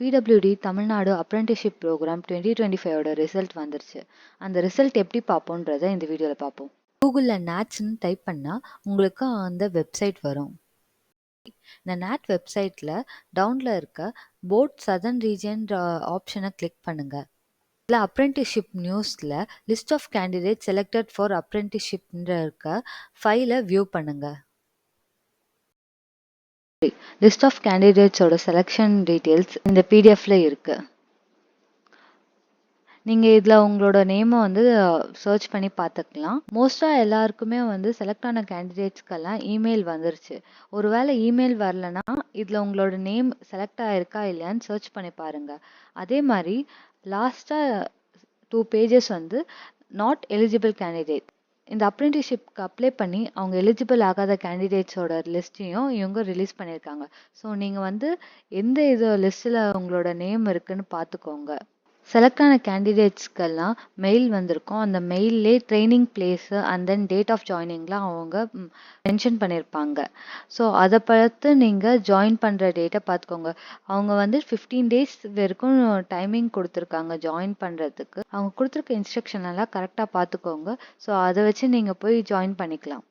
PWD Tamil Nadu apprenticeship program 2025 result வந்துருச்சு. அந்த result எப்படி பார்ப்போன்றத இந்த வீடியோவில் பார்ப்போம். கூகுளில் நேட்ஸ்ன்னு டைப் பண்ணால் உங்களுக்கு அந்த வெப்சைட் வரும். இந்த நேட் வெப்சைட்டில் டவுனில் இருக்க போட் சதர்ன் ரீஜன் ஆப்ஷனை கிளிக் பண்ணுங்கள். இதில் அப்ரெண்டிஸ்ஷிப் நியூஸில் list of candidate selected for அப்ரெண்டிஸ்ஷிப்ன்ற இருக்க ஃபைலை வியூ பண்ணுங்கள். லிஸ்ட் ஆஃப் கேண்டிடேட்ஸோட செலெக்ஷன் டீட்டெயில்ஸ் இந்த பிடிஎஃப்ல இருக்கு. நீங்கள் இதில் உங்களோட நேமை சர்ச் பண்ணி பார்த்துக்கலாம். மோஸ்ட்டாக எல்லாருக்குமே செலக்ட் ஆன கேண்டிடேட்ஸ்க்கெல்லாம் இமெயில் வந்துருச்சு. ஒருவேளை இமெயில் வரலன்னா இதில் உங்களோட நேம் செலக்ட் ஆகிருக்கா இல்லையான்னு சர்ச் பண்ணி பாருங்கள். அதே மாதிரி லாஸ்ட்டாக 2 பேஜஸ் நாட் எலிஜிபிள் கேண்டிடேட். இந்த அப்ரெண்டிஸ்ஷிப்க்கு அப்ளை பண்ணி அவங்க எலிஜிபிள் ஆகாத கேண்டிடேட்ஸோட லிஸ்ட்டையும் இவங்க ரிலீஸ் பண்ணியிருக்காங்க. ஸோ நீங்கள் எந்த லிஸ்ட்டில் உங்களோட நேம் இருக்குன்னு பார்த்துக்கோங்க. செலக்ட் ஆன கேண்டிடேட்ஸ்க்கெல்லாம் மெயில் வந்திருக்கும். அந்த மெயிலே training place and then date of ஜாயினிங்லாம் அவங்க மென்ஷன் பண்ணியிருப்பாங்க. ஸோ அதை பார்த்து நீங்கள் ஜாயின் பண்ணுற டேட்டை பார்த்துக்கோங்க. அவங்க 15 டேஸ் வரைக்கும் டைமிங் கொடுத்துருக்காங்க ஜாயின் பண்ணுறதுக்கு. அவங்க கொடுத்துருக்க இன்ஸ்ட்ரக்ஷன் எல்லாம் கரெக்டாக பார்த்துக்கோங்க. ஸோ அதை வச்சு நீங்கள் போய் ஜாயின் பண்ணிக்கலாம்.